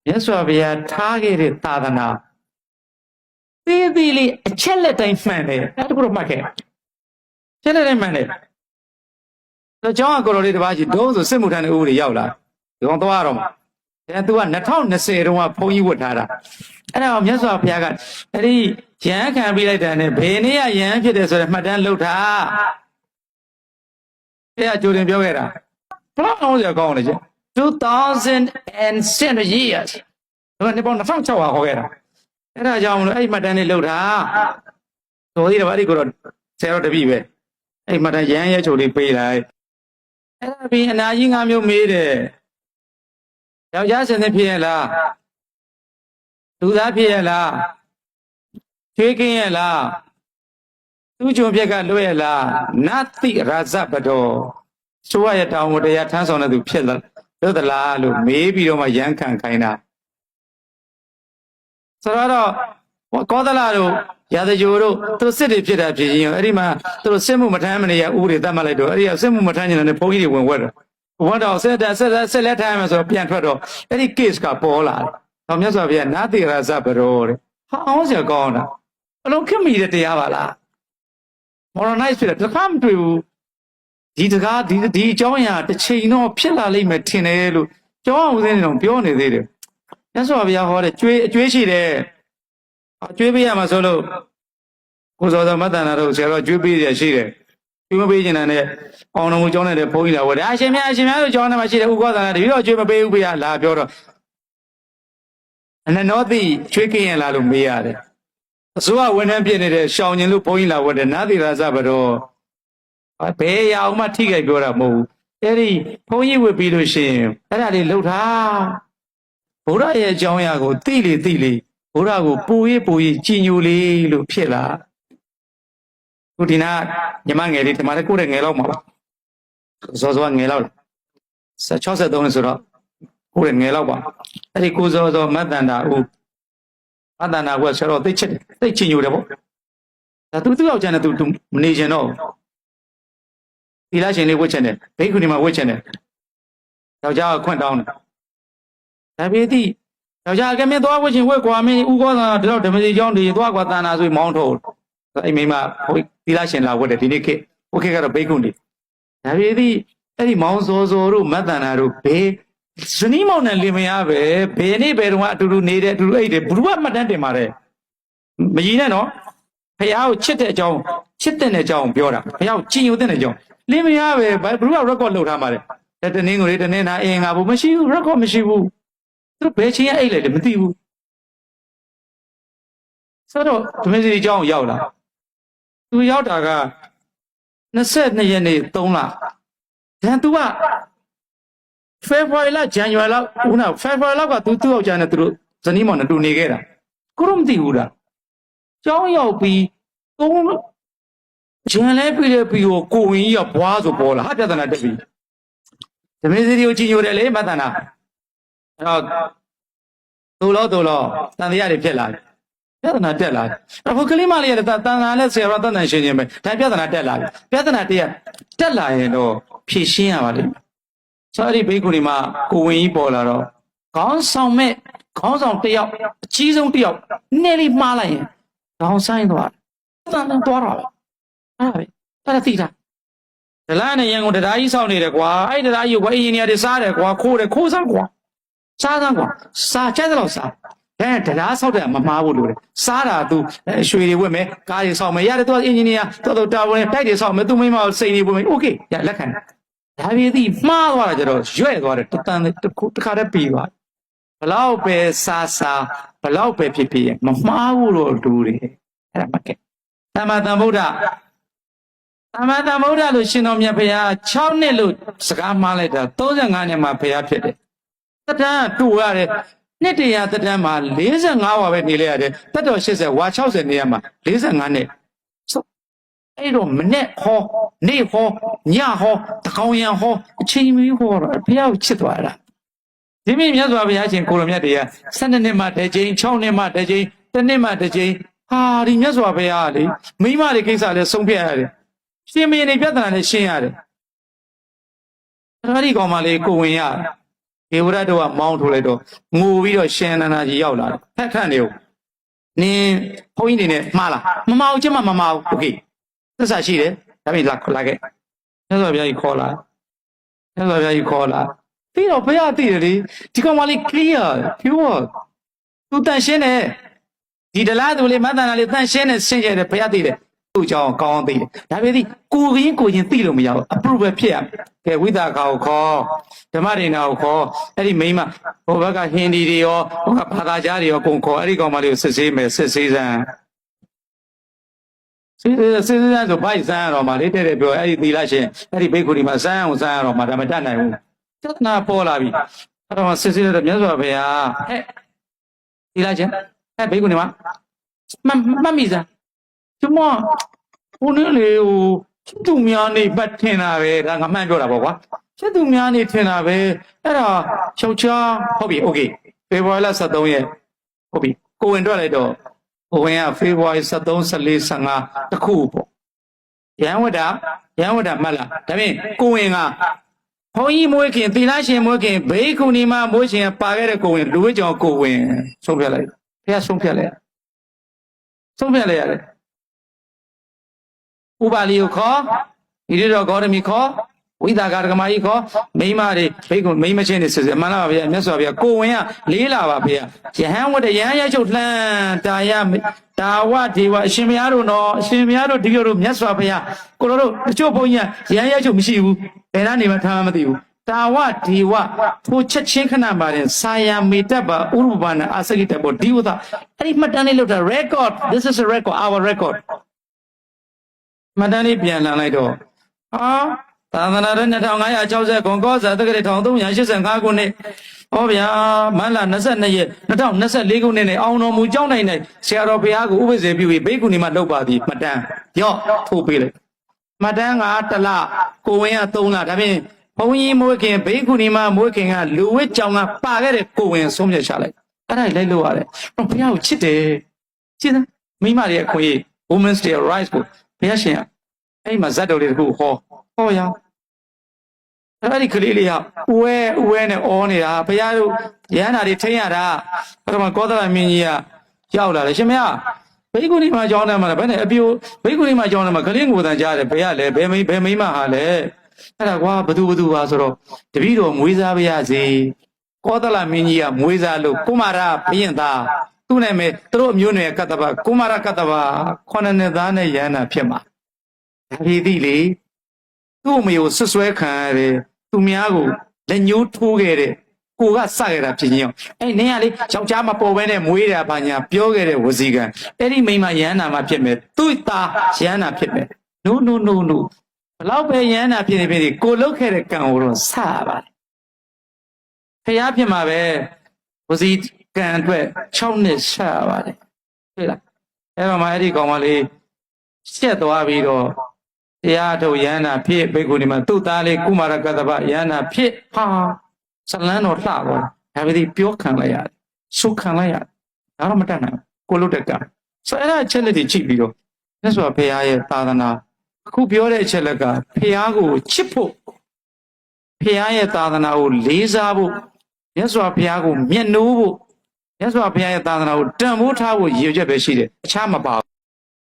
မြတ်စွာဘုရားထားခဲ့တဲ့သာသနာသေးသေးလေးအချက်လက်တိုင်းမှန်တယ်အဲ့ဒါကိုမှတ်ခဲ့ချက်လက်တိုင်းမှန်တယ်တော့ကျောင်းကကိုတော်လေးတစ်ပါးကြီးဒုံးဆိုစစ်မှုထမ်းတဲ့ဥပဒေရောက်လာဒီကောင်သွားရတော့မှာဒါသူက2020တုန်းကဘုန်းကြီးဝတ်ထားတာအဲ့ဒါကိုမြတ်စွာဘုရားကအဲ့ဒီရဟန်းခံပြီးလိုက်တာနဲ့ဘယ်နေ့ကရဟန်းဖြစ်တယ်ဆိုတော့မှတ်တမ်းလုပ်ထားအဲ့ဒါကြိုတင်ပြောခဲ့တာဘလောက်အောင်စရာကောင်းလဲကျ2007 years ဒါကနေပေါင်း2600ဟောခဲ့တာအဲ့ဒါကြောင့်မလို့အဲ့မှတ်တမ်းလေးလုပ်တာတော်သေးတယ်ဗျအဲ့ဒီကိုတော့ဆရာတော်တပည့်ပဲအဲ့မှတ်တမ်းရဟန်းရဲချိုလေးပေးလိုက်အဲ့ဒါပြီးအနာကြီး၅မျိုးမေးတယ်ယောက်ျားစင်စစ်ဖြစ်ရဲ့လားလူသားဖြစ်ရဲ့လားချွေးကင်းရဲ့လားသူ့ကြုံပြက်ကလွတ်ရဲ့လားနတ္တိရာဇပတော်ဆိုရရဲ့တောင်းဝတရားထမ်းဆောင်တဲ့သူဖြစ်လားလွတ်သလားလို့မေးပြီးတော့မှရမ်းခံခိုင်းတာဆိုတော့ကောသလတို့ရာဇဂျိုတို့သူစစ်တွေဖြစ်တာဖြစ်ရင်အဲ့ဒီမှာသူစစ်မှုမထမ်းမနေရဥပဒေသတ်မှတ်လိုက်တော့အဲ့ဒီစစ်မှုမထမ်းနေတဲ့ဘုန်းကြီးတွေဝင်ဝက်တော့ဝတ်တော့ဆက်လက်ထိုင်မယ်ဆိုပြန်ထွက်တော့အဲ့ဒီ case ကပေါ်လာတယ်။တော့မြတ်စွာဘုရားနာတိရာဇဘရောတဲ့။ဟာအောင်စရာကောင်းတာ။အလုံးခင်မိတဲ့တရားပါလား။ modernize ဖြစ်တယ်တစ်ခါမတွေ့ဘူး။ဒီတကားဒီအကြောင်းအရာတစ်ချိန်တော့ဖြစ်လာလိမ့်မယ်ထင်တယ်လို့ကျောင်းအောင်ဦးစင်းတွေတော့ပြောနေသေးတယ်။မြတ်စွာဘုရားဟောတဲ့အကျွေးရှိတယ်။အကျွေးပေးရမှာဆိုလို့ကိုစောစောမတ္တနာတို့ဆရာတော်ကျွေးပေးရရှိတယ်။ကျွေးမပေးချင်တဲ့အောင်တော်မူကျောင်းနေတဲ့ဘုန်းကြီးလာဝတ်တယ်အရှင်မြတ်တို့ကျောင်းထဲမှာရှိတဲ့ဥက္ကောသနာတပည့်တော်ကျွေးမပေးဘူးဖေလာပြောတော့အနနောတိကျွေးကင်းရလားလို့မေးရတယ်အစိုးရဝန်ထမ်းပြည့်နေတဲ့ရှောင်းရင်လို့ဘုန်းကြီးလာဝတ်တယ်နာတိရာဇဘတော်ဘယ်ရအောင်မှထိခိုက်ပြောတာမဟုတ်ဘူးအဲ့ဒီဘုန်းကြီးဝတ်ပြီးလို့ရှိရင်အဲ့ဒါလေးလှုပ်ထားဘုရားရဲ့အကြောင်းအရာကိုသိလေဘုရားကိုပူရေးကြည်ညိုလေးလို့ဖြစ်လာခုဒီနာညီမငယ်လေးဒီမှာလည်းကိုယ့်ရဲ့ငယ်လောက်မှာပါစောစောငယ်လောက်လား63ဆိုတော့ကိုယ့်ရဲ့ငယ်လောက်ပါအဲ့ဒီကိုစောစောမတ္တန္တာဦးမတ္တန္တာကဆရာတော်သိချစ်တယ်သိချင်ညိုတယ်ပေါ့ဒါသူယောက်ျားနဲ့သူမနေချင်တော့သီလရှင်လေးဝတ်ချင်တယ်ဘိက္ခုနီမှာဝတ်ချင်တယ်ယောက်ျားကခွင့်တောင်းတယ်ဒါပေတိယောက်ျားကမင်းသွားဝတ်ချင်ဝတ်ကွာမင်းဥကောသာဒီတော့ဓမ္မစီကျောင်းဒီသွားကွာတဏ္ဍာဆိုမောင်းထုတ်အဲ့မိမသီလရှင်လာဝတ်တယ်ဒီနေ့ခေတ်ဟိုခေတ်ကတော့ဘိက္ခုနီဒါပေတိအဲ့ဒီမောင်စောစောတို့မတ္တနာတို့ဘေးဇနီးမောင်နဲ့လင်မယားပဲဘယ်နေ့ဘယ်တော့အတူတူနေတယ်အတူတူအိတ်တယ်ဘုရားမှတ်တမ်းတင်ပါတယ်မကြီးနဲ့နော်ဖះကိုချစ်တဲ့အကြောင်းချစ်တဲ့အကြောင်းပြောတာဖះကိုကြည်ညိုတဲ့အကြောင်းလင်မယားပဲဘုရား record လုပ်ထားပါတယ်တနင်္ဂနွေတနင်္လာအင်္ဂါဘူးမရှိဘူး record မရှိဘူးသူဘယ်ချင်းအိတ်လဲမသိဘူးဆိုတော့ဓမ္မစီအကြောင်းရောက်လာသူရောက်တာက22ရက်နေ့3လDan သူက February လ January လောက်ခုန February လောက်ကသူယောက်ျားနဲ့သူတို့ဇနီးမောင်နဲ့တူနေခဲ့တာကိုတော့မသိဘူးလားကျောင်းရောက်ပြီးဂျန်လဲပြီးတဲ့ပြီးကိုဝင်ကြီးကဘွားဆိုပေါ်လာဟာပြဿနာတက်ပြီဓမင်းစီကိုကြီးညိုတယ်လေမတနာအဲ့တော့သူ့လို့တန်တရားတွေဖြစ်လာတယ်ပြဿနာတက်လာတယ်အခုကလေးမလေးကတန်တာနဲ့ဆရာတော်တန်တန်ရှင်းရှင်းပဲဒါပြဿနာတက်လာပြီပြဿနာတရားတက်လာရင်တော့ဖြည့်ရှင်းရပါလိမ့်မယ်ဆိုတော့ဒီဘိက္ခုနီမှာကိုဝင်ကြီးပေါ်လာတော့ခေါင်းဆောင်တယောက်အကြီးဆုံးတယောက်နည်းလေးမှားလိုက်ရင်ခေါင်းဆိုင်သွားတန်သွားတာပဲအဲ့ဒါသိတာဒလန်နဲ့ရန်ကုန်တရားကြီးစောင့်နေတယ်ကွာအဲ့တရားကြီးကိုဝေအင်ဂျင်နီယာတွေစားတယ်ကွာခိုးစမ်းကွာစားကြတဲ့လောက်စားတရားဆောက်တယ်မမှားဘူးလို့လေစားတာသူရွှေတွေဝတ်မယ်ကားတွေဆောက်မယ်ရတယ်သူကအင်ဂျင်နီယာသူတာဝန်တိုက်တွေဆောက်မယ်သူမိမစိန်တွေဝတ်မယ်โอเคရလက်ခံဒါပေသည်မှားသွားတာကြတော့ရွဲ့သွားတယ်တခါတည်းပြီးသွားဘလောက်ပဲစားဘလောက်ပဲဖြစ်မမှားဘူးတော့တူတယ်အဲ့ဒါမှကဲသမ္မာသမ္ဗုဒ္ဓလို့ရှင်တော်မြတ်ဘုရား6နှစ်လို့စကားမှားလိုက်တာ35နှစ်မှာဘုရားဖြစ်တယ်တတန်းတူရတယ်နှစ်တရာတတန်းမှာ45ဝါပဲနေလိုက်ရတယ်တတ်တော်80ဝါ60နေရမှာ45နှစ်အဲ့တော့မနဲ့ဟောနေဟောညဟောတကောင်ရံဟောအချိန်မီဟောတော့ဘုရားကိုချစ်သွားတာဒီမိမြတ်စွာဘုရားရှင်ကိုရမြတ်တရား12နှစ်မှတစ်ကြိမ်6နှစ်မှတစ်ကြိမ်တစ်နှစ်မှတစ်ကြိမ်ဟာဒီမြတ်စွာဘုရားလေမိမတွေကိစ္စလည်းဆုံးဖြတ်ရတယ်ရှင်မင်းတွေပြဿနာနဲ့ရှင်းရတယ်ဒါဒီကောင်မလေးကိုဝင်ရ ဒေဝရတို့ကမောင်းထိုးလိုက်တော့ငိုပြီးတော့ရှင်နန္ဒာကြီးရောက်လာတယ်ဖက်ခန့်နေဦးနင်းဘုန်းကြီးနေနဲ့မှားလားမမှားဘူးကျမမမှားဘူးโอเคသစ္စာရှိတယ်ဒါပေမဲ့လာခဲ့မြတ်စွာဘုရားကြီးခေါ်လာမြတ်စွာဘုရားကြီးခေါ်လာပြီးတော့ဘုရားသိတယ်လေဒီကောင်မလေး clear pure သူတန်ရှင်းတယ်ဒီဒလားသူလေးမတန်တာလေးတန်ရှင်းတယ်ရှင်းရတယ်ဘုရားသိတယ်သူ့ကြောင့်ကောင်းသိတယ်ဒါပေမဲ့ကိုရင်းသိလို့မရဘူး approve ပဲဖြစ်ရကဲဝိသကာကိုခေါ်ဓမ္မဒေနာကိုခေါ်အဲ့ဒီမိန်းမဟိုဘက်ကဟင်းဒီတွေရောဟိုကဘာသာကြားတွေရောကုန်ခေါ်အဲ့ဒီကောင်မလေးကိုစစ်ဆေးမယ်စစ်ဆေးစမ်းစစ်စမ်းဆိုဘိုက်စမ်းရတော့မှလေတဲ့ပြောအဲ့ဒီသီလရှင်အဲ့ဒီဘိက္ခုဒီမှာစမ်းအောင်စမ်းရတော့မှဒါမတတ်နိုင်ဘူးသဒ္ဒနာပေါ်လာပြီအဲ့တော့စစ်ဆေးတော့မြတ်စွာဘုရားဟဲ့သီလရှင်ဟဲ့ဘိက္ခုဒီမှာမမိစမ်းကျမဟိုနေ့လေဟိုချစ်သူများနေပတ်ထင်တာပဲဒါငါမှန်ပြောတာပေါ့ကွာချစ်သူများနေထင်တာပဲအဲ့ဒါယောက်ျားဟုတ်ပြီโอเคဖေဖော်ဝါရီလ23ရက်ဟုတ်ပြီကိုဝင်တွက်လိုက်တော့ကိုဝင်ကဖေဖော်ဝါရီ23 14 15တခုပေါ့ရန်ဝတ္တမှတ်လားဒါဖြင့်ကိုဝင်ကဘုန်းကြီးမွေးခင်သီလရှင်မွေးခင်ဘေးခုနီမမွေးရှင်ပါခဲ့တဲ့ကိုဝင်လူဝိကြောင်ကိုဝင်ဆုံးဖြတ်လိုက်ဘုရားဆုံးဖြတ်လိုက်ရတယ်ဥပါလီကိုခေါ်ဣရိတော်ဂေါတမီခေါ်ဝိသကာဓမ္မကြီးခေါ်မိန်းမတွေဘိက္ခုမိန်းမချင်းတွေစစ်စစ်မှန်လားပါဗျာမြတ်စွာဘုရားကိုဝင်ကလေးလာပါဗျာယဟန်ဝတ်တဲ့ယဟန်ရချုပ်လှမ်းတာဝဒေဝအရှင်မယားတို့နော်အရှင်မယားတို့ဒီလိုတို့မြတ်စွာဘုရားကိုတို့တချို့ဘုန်းကြီးကယဟန်ရချုပ်မရှိဘူးဘယ်ကနေမှထားမှမသိဘူးတာဝဒေဝထိုချက်ချင်းခဏပါတယ်စာယမေတ္တပါဥရုပနာအာစကိတဘောဒီဝသအဲ့ဒီမှတ်တမ်းလေးလုပ်တာ record this is a record our record မှတ်တမ်းလေးပြန်လှန်လိုက်တော့သာသနာ့2560ခွန်ကောဇာတက္ကရာ1385ခုနှစ်ဟောဗျာမန္လာ22ရက်2024ခုနှစ်နဲ့အောင်တော်မူကြောင်းနိုင်ဆရာတော်ဘုရားကိုဥပ္ပဇေပြုပြီးဘိက္ခုနီမလုပ်ပါသည်မှတ်တမ်းရော့ထိုးပေးလိုက်မှတ်တမ်းက1လကိုဝင်က3လဒါဖြင့်ဘုန်းကြီးမွေးခင်ဘိက္ခုနီမမွေးခင်ကလူဝစ်ကြောင်ကပါခဲ့တဲ့ကိုဝင်ဆုံးဖြတ်ချလိုက်အဲ့ဒါလိုက်လို့ရတယ်တော့ဘုရားကိုချစ်တယ်ချစ်တယ်မိမတွေရဲ့ခွင့် women's day rights ကိုဘုရားရှင်အဲ့မှာဇတ်တော်လေးတခုဟောရအဲ့ဒီကလေးလေးကဥဝဲနဲ့အောနေတာဘုရားတို့ရဟန္တာတွေထိန်းရတာပထမကောသလမင်းကြီးကရောက်လာတယ်ရှင်မရဘိက္ခုနီမှာကြောင်းတယ်မှာဘယ်နဲ့အပြိုဘိက္ခုနီမှာကြောင်းတယ်မှာကလေးငိုတန်ကြားတယ်ဘယ်ကလဲဘယ်မိမဟာလဲအဲ့ဒါကွာဘသူပါဆိုတော့တပည့်တော်မွေးစားပါရစေကောသလမင်းကြီးကမွေးစားလို့ကုမာရဘယင်သားသူ့နာမည်သူတို့အမျိုးနွယ်ကတ္တဗကုမာရကတ္တဗ9နှစ်သားနဲ့ရဟန္တာဖြစ်မှာဒါဖြစ်သည်လေသူ့အမေကိုဆွဆွဲခံရတယ်သူများကိုလက်ညှိုးထိုးခဲ့တဲ့ကိုကစခဲ့တာဖြစ်ချင်းအဲ့နင်းကလေယောက်ျားမပေါ်ဘဲနဲ့မွေးတာဘာညာပြောခဲ့တဲ့ဝစီကံအဲ့ဒီမိန်းမရဟန္တာမှာဖြစ်မယ်သူ့သားရဟန္တာဖြစ်မယ် no ဘလောက်ပဲရဟန္တာဖြစ်နေကိုလုတ်ခဲ့တဲ့ကံကိုတော့စရပါတယ်ဖျားဖြစ်မှာပဲဝစီကံအတွက်6နှစ်စရပါတယ်တွေ့လားအဲ့တော့မှအဲ့ဒီကောင်မလေးရှက်သွားပြီးတော့တရားထုတ်ရဟန္တာဖြစ်ဘိက္ခုနီမှာသူ့သားလေးကုမာရကတ္တဗရဟန္တာဖြစ်ဇလန်းတော်လှသွားတယ်ဒါပေမဲ့ပြောခံလိုက်ရတယ်ဆုခံလိုက်ရတယ်ဒါတော့မတတ်နိုင်ဘူးကိုလုတ်တဲ့ကံဆိုအဲ့ဒါအချက်လက်တွေကြည့်ပြီးတော့မြတ်စွာဘုရားရဲ့သာသနာအခုပြောတဲ့အချက်လက်ကဘုရားကိုချစ်ဖို့ဘုရားရဲ့သာသနာကိုလေးစားဖို့မြတ်စွာဘုရားကိုမျက်နှိုးဖို့မြတ်စွာဘုရားရဲ့သာသနာကိုတန်ဖိုးထားဖို့ရည်ရွယ်ချက်ပဲရှိတယ်အခြားမပါဘူး